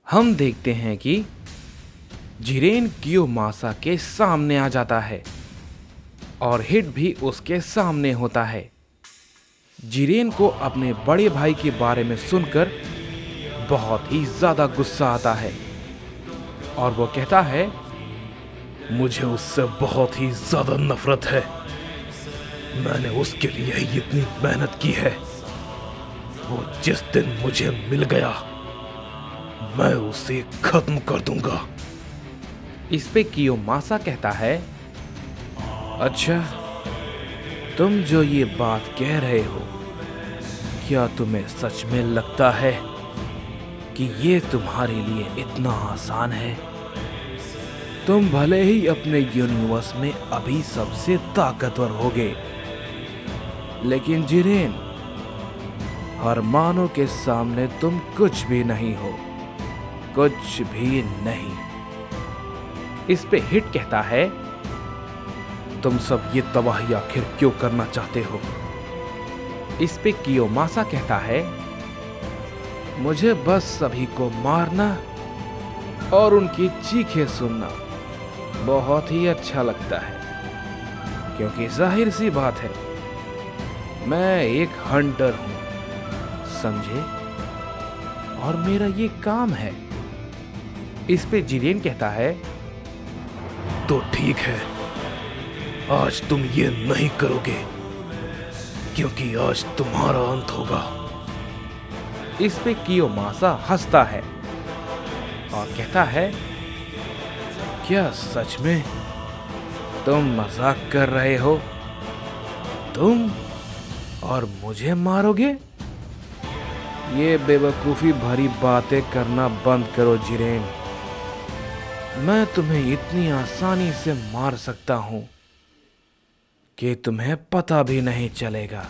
हम देखते हैं कि जिरेन कियोमासा के सामने आ जाता है और हिट भी उसके सामने होता है। जिरेन को अपने बड़े भाई के बारे में सुनकर बहुत ही ज्यादा गुस्सा आता है और वो कहता है, मुझे उससे बहुत ही ज्यादा नफरत है। मैंने उसके लिए ही इतनी मेहनत की है। वो जिस दिन मुझे मिल गया मैं उसे खत्म कर दूंगा। इस पे कियोमासा कहता है, अच्छा, तुम जो ये बात कह रहे हो, क्या तुम्हें सच में लगता है कि ये तुम्हारे लिए इतना आसान है? तुम भले ही अपने यूनिवर्स में अभी सबसे ताकतवर होगे, लेकिन जिरेन, हरमानो के सामने तुम कुछ भी नहीं हो, कुछ भी नहीं। इस पे हिट कहता है, तुम सब ये तबाही आखिर क्यों करना चाहते हो? इस पे कियोमासा कहता है, मुझे बस सभी को मारना और उनकी चीखें सुनना बहुत ही अच्छा लगता है, क्योंकि जाहिर सी बात है, मैं एक हंटर हूं, समझे? और मेरा ये काम है। इस पे जिरेन कहता है, तो ठीक है, आज तुम ये नहीं करोगे, क्योंकि आज तुम्हारा अंत होगा। इस पे कियोमासा हंसता है और कहता है, क्या सच में तुम मजाक कर रहे हो? तुम और मुझे मारोगे? ये बेवकूफी भरी बातें करना बंद करो जिरेन। मैं तुम्हें इतनी आसानी से मार सकता हूं कि तुम्हें पता भी नहीं चलेगा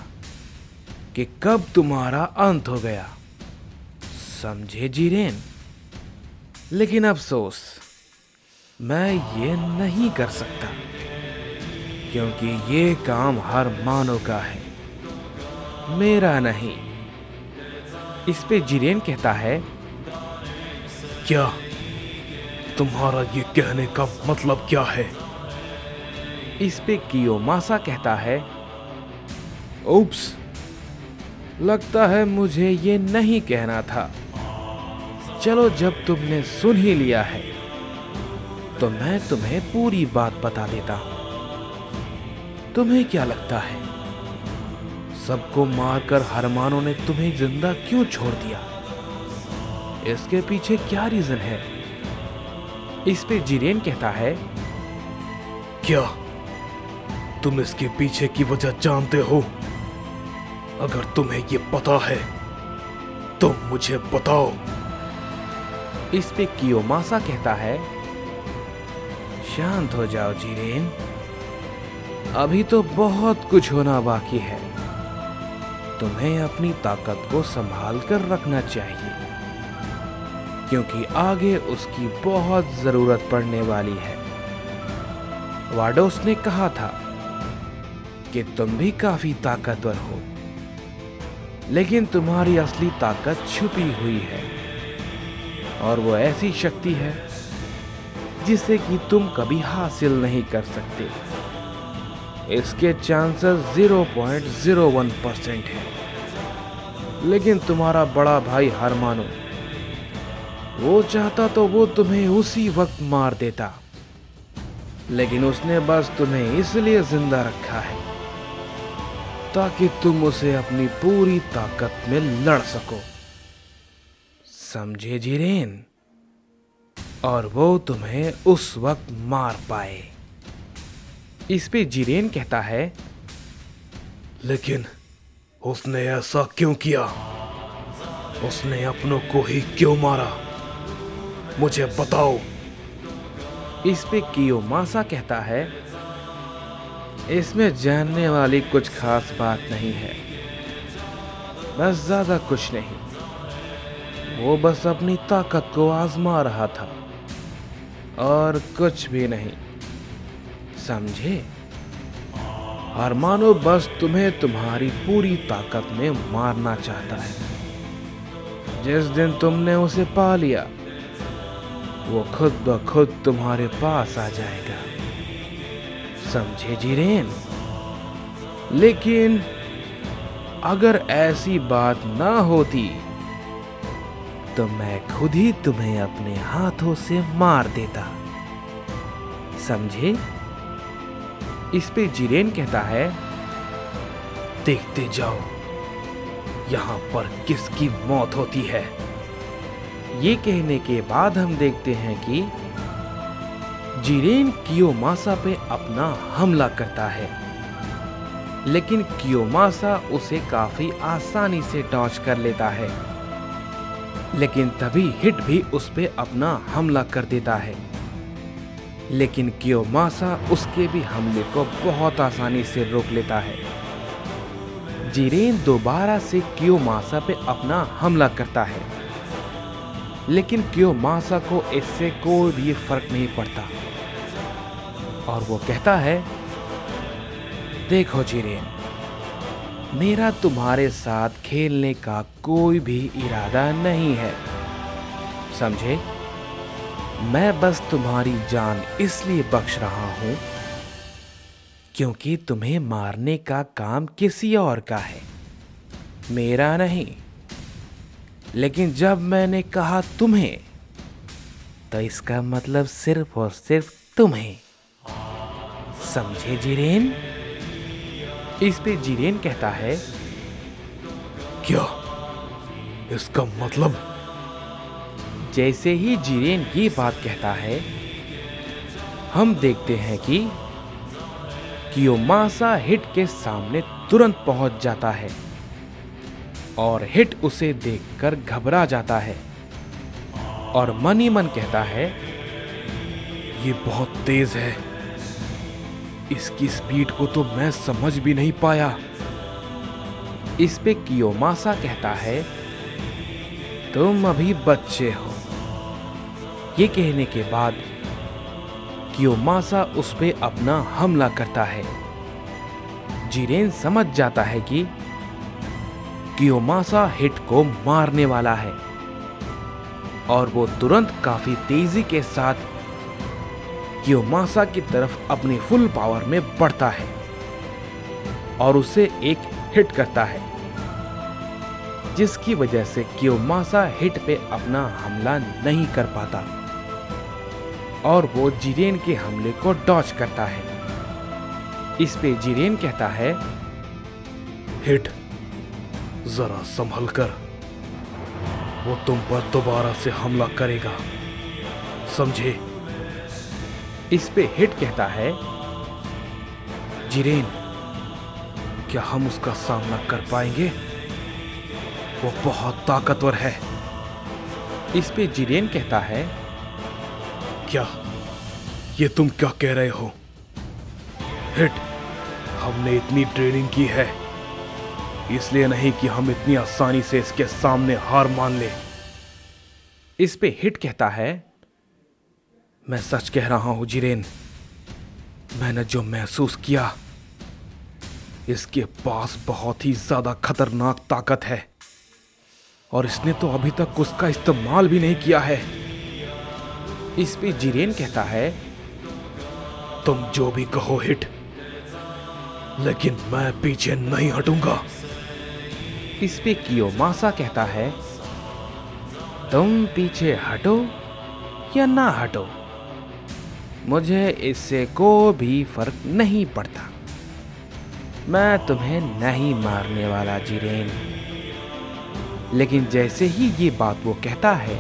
कि कब तुम्हारा अंत हो गया, समझे जिरेन? लेकिन अफसोस, मैं ये नहीं कर सकता, क्योंकि ये काम हर मानव का है, मेरा नहीं। इस पे जिरेन कहता है, क्या तुम्हारा ये कहने का मतलब क्या है? इस पे कियोमासा कहता है, उप्स, लगता है मुझे ये नहीं कहना था। चलो, जब तुमने सुन ही लिया है तो मैं तुम्हें पूरी बात बता देता हूं। तुम्हें क्या लगता है, सबको मारकर हरमानो ने तुम्हें जिंदा क्यों छोड़ दिया? इसके पीछे क्या रीजन है? इस पे जिरेन कहता है, क्या तुम इसके पीछे की वजह जानते हो? अगर तुम्हें ये पता है तो मुझे बताओ। इस पे कियोमासा कहता है, शांत हो जाओ जिरेन, अभी तो बहुत कुछ होना बाकी है। तुम्हें अपनी ताकत को संभाल कर रखना चाहिए, क्योंकि आगे उसकी बहुत जरूरत पड़ने वाली है। वाडोस ने कहा था कि तुम भी काफी ताकतवर हो, लेकिन तुम्हारी असली ताकत छुपी हुई है, और वो ऐसी शक्ति है जिसे कि तुम कभी हासिल नहीं कर सकते। इसके चांसेस 0.01% है। लेकिन तुम्हारा बड़ा भाई हरमानो, वो चाहता तो वो तुम्हें उसी वक्त मार देता, लेकिन उसने बस तुम्हें इसलिए जिंदा रखा है ताकि तुम उसे अपनी पूरी ताकत में लड़ सको, समझे जिरेन? और वो तुम्हें उस वक्त मार पाए। इस पे जिरेन कहता है, लेकिन उसने ऐसा क्यों किया? उसने अपनों को ही क्यों मारा? मुझे बताओ। इस पे कियोमासा कहता है, इसमें जानने वाली कुछ खास बात नहीं है, बस ज्यादा कुछ नहीं। वो बस अपनी ताकत को आजमा रहा था और कुछ भी नहीं, समझे? हरमानो बस तुम्हें तुम्हारी पूरी ताकत में मारना चाहता है। जिस दिन तुमने उसे पा लिया, वो खुद ब खुद तुम्हारे पास आ जाएगा, समझे जिरेन? लेकिन अगर ऐसी बात ना होती तो मैं खुद ही तुम्हें अपने हाथों से मार देता, समझे? इस पे जिरेन कहता है, देखते जाओ यहाँ पर किसकी मौत होती है। ये कहने के बाद हम देखते हैं कि जिरेन कियोमासा पे अपना हमला करता है, लेकिन कियोमासा उसे काफी आसानी से डॉज कर लेता है। लेकिन तभी हिट भी उस पे अपना हमला कर देता है, लेकिन कियोमासा उसके भी हमले को बहुत आसानी से रोक लेता है। जिरेन दोबारा से कियोमासा पे अपना हमला करता है, लेकिन कियोमासा को इससे कोई भी फर्क नहीं पड़ता और वो कहता है, देखो जिरेन, मेरा तुम्हारे साथ खेलने का कोई भी इरादा नहीं है, समझे? मैं बस तुम्हारी जान इसलिए बख्श रहा हूं क्योंकि तुम्हें मारने का काम किसी और का है, मेरा नहीं। लेकिन जब मैंने कहा तुम्हें, तो इसका मतलब सिर्फ और सिर्फ तुम्हें, समझे जिरेन? इस पे जिरेन कहता है, क्या इसका मतलब? जैसे ही जिरेन ये बात कहता है, हम देखते हैं कि कियोमासा हिट के सामने तुरंत पहुंच जाता है और हिट उसे देखकर घबरा जाता है और मन ही मन कहता है, ये बहुत तेज है, इसकी स्पीड को तो मैं समझ भी नहीं पाया। इस पे कियोमासा कहता है, तुम अभी बच्चे हो। ये कहने के बाद कियोमासा उस पे अपना हमला करता है। जिरेन समझ जाता है कि कियोमासा हिट को मारने वाला है और वो तुरंत काफी तेजी के साथ कियोमासा की तरफ अपनी फुल पावर में बढ़ता है और उसे एक हिट करता है, जिसकी वजह से कियोमासा हिट पे अपना हमला नहीं कर पाता और वो जिरेन के हमले को डॉज करता है। इस पे जिरेन कहता है, हिट, जरा संभल कर, वो तुम पर दोबारा से हमला करेगा, समझे? इस पे हिट कहता है, जिरेन, क्या हम उसका सामना कर पाएंगे? वो बहुत ताकतवर है। इस पे जिरेन कहता है, क्या ये तुम क्या कह रहे हो? हिट, हमने इतनी ट्रेनिंग की है, इसलिए नहीं कि हम इतनी आसानी से इसके सामने हार मान ले। इस पे हिट कहता है, मैं सच कह रहा हूं जिरेन, मैंने जो महसूस किया, इसके पास बहुत ही ज्यादा खतरनाक ताकत है और इसने तो अभी तक उसका इस्तेमाल भी नहीं किया है। इस पे जिरेन कहता है, तुम जो भी कहो हिट, लेकिन मैं पीछे नहीं हटूंगा। इस पे कियोमासा कहता है, तुम पीछे हटो या ना हटो, मुझे इससे कोई भी फर्क नहीं पड़ता, मैं तुम्हें नहीं मारने वाला जिरेन। लेकिन जैसे ही ये बात वो कहता है,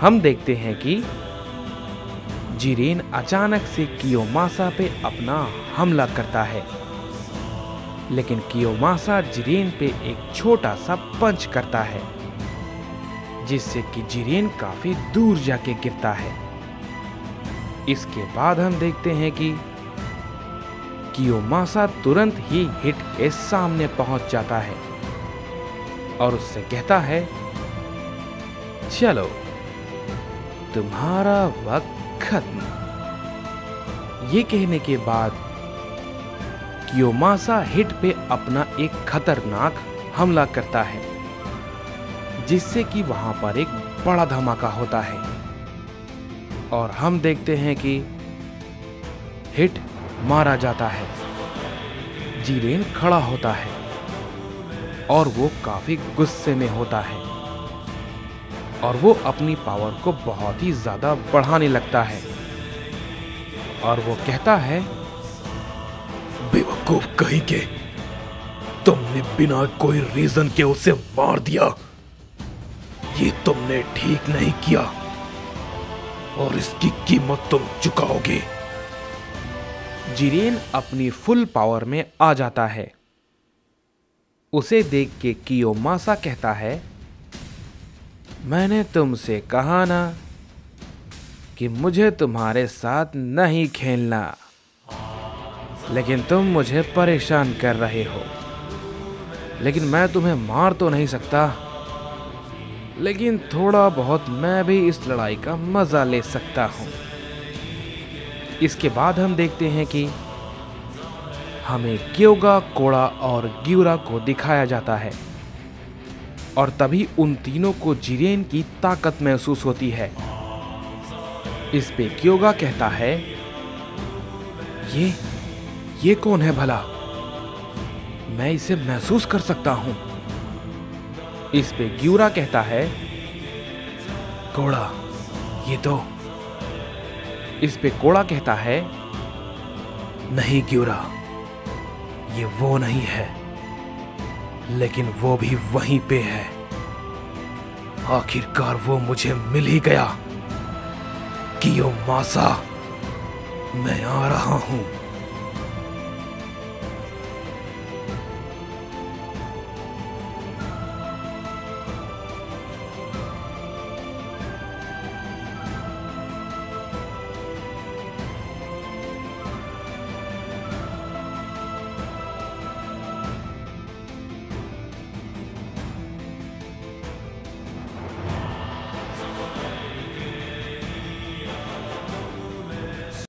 हम देखते हैं कि जिरेन अचानक से कियोमासा पे अपना हमला करता है, लेकिन कियोमासा जिरेन पे एक छोटा सा पंच करता है, जिससे कि जिरेन काफी दूर जाके गिरता है। इसके बाद हम देखते हैं कि कियोमासा तुरंत ही हिट के सामने पहुंच जाता है और उससे कहता है, चलो तुम्हारा वक्त खत्म। ये कहने के बाद कियोमासा हिट पे अपना एक खतरनाक हमला करता है, जिससे कि वहां पर एक बड़ा धमाका होता है और हम देखते हैं कि हिट मारा जाता है। जिरेन खड़ा होता है और वो काफी गुस्से में होता है और वो अपनी पावर को बहुत ही ज्यादा बढ़ाने लगता है और वो कहता है, बेवकूफ कहीं के, तुमने बिना कोई रीजन के उसे मार दिया। ये तुमने ठीक नहीं किया और इसकी कीमत तुम चुकाओगे। जिरेन अपनी फुल पावर में आ जाता है। उसे देख के कियोमासा कहता है, मैंने तुमसे कहा ना कि मुझे तुम्हारे साथ नहीं खेलना, लेकिन तुम मुझे परेशान कर रहे हो। लेकिन मैं तुम्हें मार तो नहीं सकता, लेकिन थोड़ा बहुत मैं भी इस लड़ाई का मजा ले सकता हूं। इसके बाद हम देखते हैं कि हमें क्योगा, कोड़ा और ग्यूरा को दिखाया जाता है और तभी उन तीनों को जिरेन की ताकत महसूस होती है। इस पे क्योगा कहता है, ये कौन है भला? मैं इसे महसूस कर सकता हूं। इस पे ग्यूरा कहता है, कोड़ा, ये तो। इस पे कोड़ा कहता है, नहीं ग्यूरा, ये वो नहीं है, लेकिन वो भी वहीं पे है। आखिरकार वो मुझे मिल ही गया। कियोमासा, मैं आ रहा हूं।